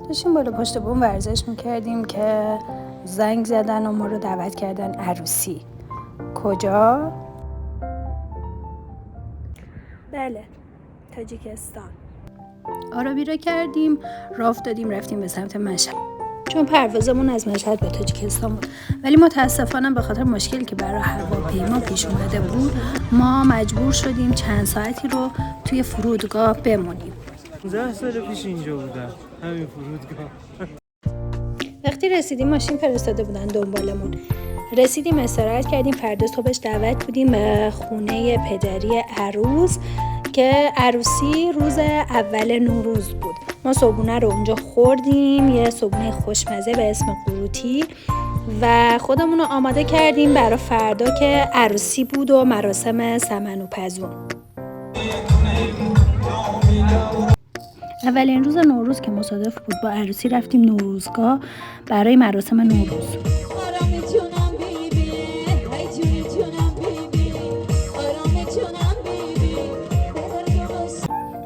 داشتیم بالا پشت بوم ورزش میکردیم که زنگ زدن و ما رو دعوت کردن عروسی. کجا؟ بله، تاجیکستان. آرابی را کردیم، راه افتادیم رفتیم به سمت مشهد، چون پروازمون از مشهد به تاجیکستان بود. ولی متاسفانه به خاطر مشکلی که برای هواپیما پیش اومده بود ما مجبور شدیم چند ساعتی رو توی فرودگاه بمونیم. 10 سال پیش اینجا بودم، همین فرودگاه. وقتی رسیدیم ماشین فرستاده بودن دنبالمون. رسیدیم استراحت کردیم، فردا صبحش دعوت بودیم به خونه پدری عروس که عروسی روز اول نوروز بود. ما صبحونه رو اونجا خوردیم، یه صبحونه خوشمزه به اسم قروتی، و خودمون رو آماده کردیم برای فردا که عروسی بود و مراسم سمن و پزون. اولین روز نوروز که مصادف بود با عروسی رفتیم نوروزگاه برای مراسم نوروز.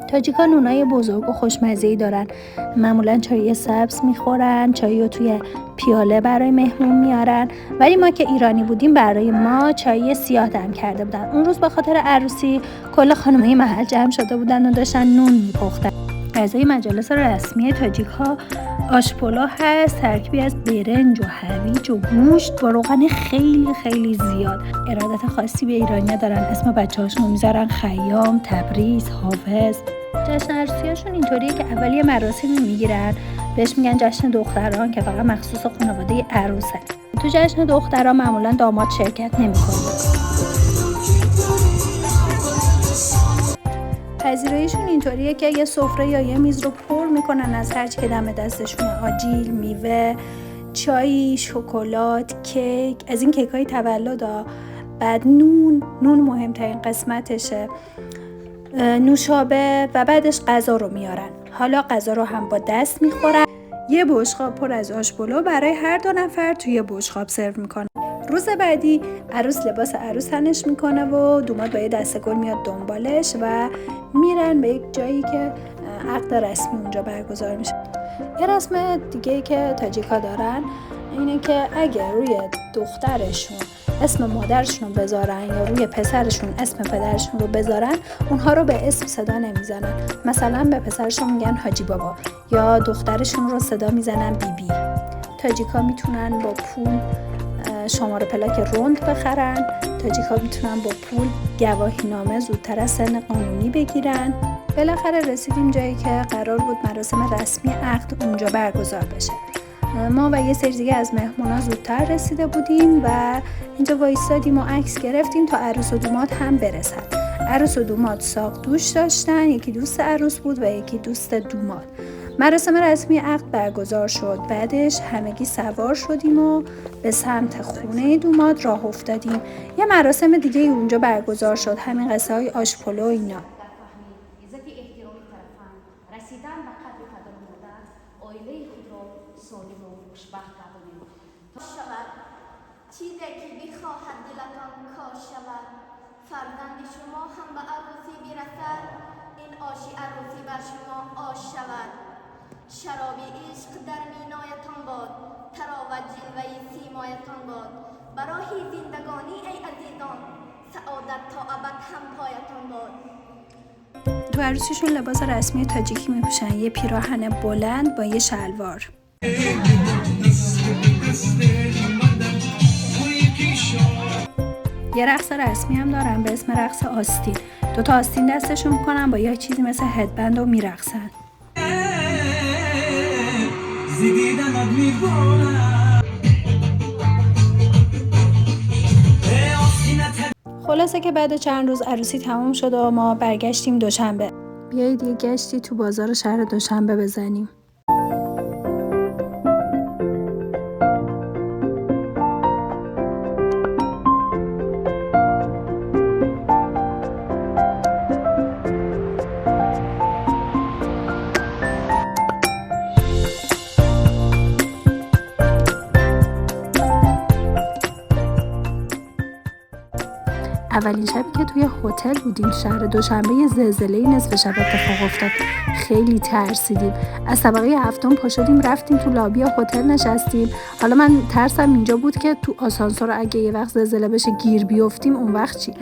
تاجیکا نونای بزرگ و خوشمزه‌ای دارن. معمولا چای سبز میخورن، چای رو توی پیاله برای مهمون میارن، ولی ما که ایرانی بودیم برای ما چای سیاه دم کرده بودن. اون روز به خاطر عروسی کل خانم‌های محل جمع شده بودن و داشتن نون میپختن. غذای مجالس رسمی تاجیک‌ها آش پلو هست، ترکیبی از برنج و هویج و گوشت با روغن خیلی خیلی زیاد. ارادت خاصی به ایرانی‌ها دارن، اسم بچه‌هاشون رو میذارن خیام، تبریز، حافظ. جشن عروسی‌هاشون اینطوریه که اولی یه مراسمی میگیرن بهش میگن جشن دختران که فقط مخصوص خانواده عروسه. تو جشن دختران معمولا داماد شرکت نمی‌کنه. پذیراییشون اینطوریه که یه سفره یا یه میز رو پر میکنن از هرچی که دم دستشونه، آجیل، میوه، چای، شکلات، کیک، از این کیک‌های تولد، بعد نون مهمترین قسمتشه، نوشابه، و بعدش غذا رو میارن. حالا غذا رو هم با دست میخورن. یه بشقاب پر از آشپلو برای هر 2 نفر توی یه بشقاب سرو میکنن. روز بعدی عروس لباس عروس تنش میکنه و دوماد با یه دسته گل میاد دنبالش و میرن به یک جایی که عقد رسمی اونجا برگزار میشه. یه رسم دیگه که تاجیکا دارن اینه که اگه روی دخترشون اسم مادرشون رو بذارن یا روی پسرشون اسم پدرشون رو بذارن، اونها رو به اسم صدا نمیزنن. مثلا به پسرشون میگن حاجی بابا یا دخترشون رو صدا میزنن بیبی. تاجیکا میتونن با پول شماره پلاک رند بخرن. تاجیکا میتونن با پول گواهی نامه زودتر از سن قانونی بگیرن. بالاخره رسیدیم جایی که قرار بود مراسم رسمی عقد اونجا برگزار بشه. ما و یه سری دیگه از مهمونا زودتر رسیده بودیم و اینجا وایسادیم و عکس گرفتیم تا عروس و دوماد هم برسن. عروس و دوماد ساق دوش داشتن، یکی دوست عروس بود و یکی دوست دوماد. مراسم رسمی عقد برگزار شد. بعدش همگی سوار شدیم و به سمت خونه دوماد راه افتادیم. یه مراسم دیگه اونجا برگزار شد، همین قصه های آشپلو و اینا. چیزی که بخواهد دلتان کاش شود، فرزند شما هم به عروسی برسد، این آشی عروسی بر شما آش شود. شراب عشق در مینایتان باد، تراوت جلوه سیمایتان باد. برای زندگانی ای عزیزان، سعادت تا ابد هم پایتان باد. تو عروسیشون لباس رسمی تاجیکی میپوشن، یه پیراهن بلند با یه شلوار. یه رقص رسمی هم دارن به اسم رقص آستین. 2 آستین دستشون میکنن با یه چیزی مثل هدبند و میرقصن. خلاصه که بعد چند روز عروسی تموم شد و ما برگشتیم دوشنبه. بیایید یه گشتی تو بازار شهر دوشنبه بزنیم. اولین شبی که توی هتل بودیم شهر دوشنبه یه زلزله نصف شب اتفاق افتاد. خیلی ترسیدیم. از طبقه هفتم پا شدیم رفتیم تو لابی هتل نشستیم. حالا من ترسم اینجا بود که تو آسانسور اگه یه وقت زلزله بشه گیر بیفتیم اون وقت چی؟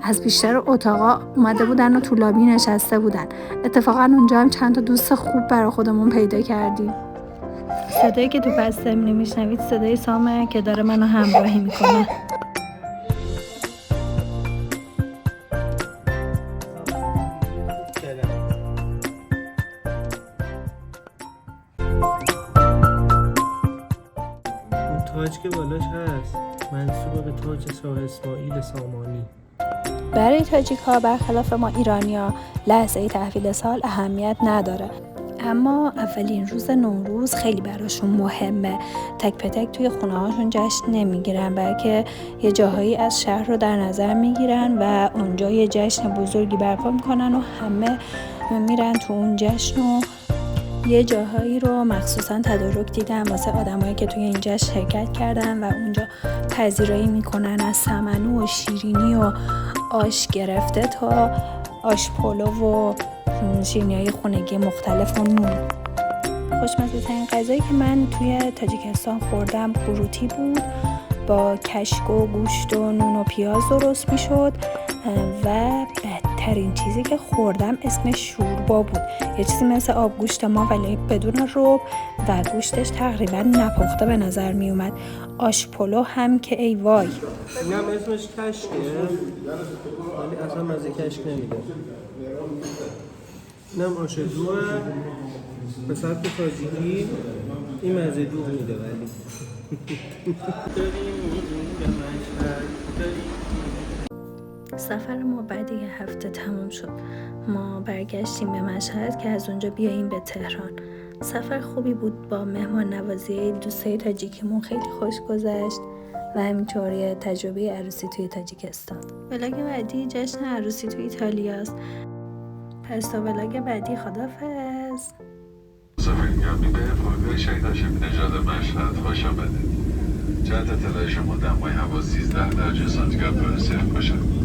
از بیشتر اتاقا اومده بودن و تو لابی نشسته بودن. اتفاقا اونجا هم چند تا دوست خوب برای خودمون پیدا کردیم. صدایی که تو پس زمینی میشنوید صدای سامه که داره منو همراهی میکنه. تاج که بالاش هست منصوب به تاج شاه اسماعیل سامانی. برای تاجیک‌ها برخلاف ما ایرانی‌ها لحظه تحویل سال اهمیت نداره، اما اولین روز نوروز خیلی براشون مهمه. تک به تک توی خونه هاشون جشن نمیگیرن، بلکه یه جاهایی از شهر رو در نظر میگیرن و اونجا یه جشن بزرگی برپا میکنن و همه میرن تو اون جشن و یه جاهایی رو مخصوصا تدارک دیدم واسه آدمایی که توی این جشن شرکت کردن و اونجا پذیرایی میکنن از سمنو و شیرینی و آش گرفته تا آش پلو و شیرینی‌های خونگی مختلف و نون. خوشمزه ترین غذایی که من توی تاجیکستان خوردم قروتی بود، با کشک و گوشت و نون و پیاز درست میشد و بدترین چیزی که خوردم اسمش شوربا بود. یه چیزی مثل آبگوشت ما ولی بدون رب و گوشتش تقریبا نپخته به نظر می اومد. آش پلو هم که ای وای. اینم اسمش کشکه ولی اصلا مزه کشک نمیده. اینم آش دوه به سبک تاجیکی. این مزه دوغ میده ولی سفر ما بعد یه هفته تموم شد. ما برگشتیم به مشهد که از اونجا بیاییم به تهران. سفر خوبی بود، با مهمان نوازی دوستای تاجیکیمون خیلی خوش گذشت و همینطوری تجربه عروسی توی تاجیکستان. ولاگ بعدی جشن عروسی توی ایتالیاست. پس تا ولاگ بعدی خدافظ. سفرگامی به پایگاه شهید هاشمی نژاد مشهد خوش آمدید. جهت اطلاع شما دمای هوا 13 درجه سانتیگراد صفر باشد.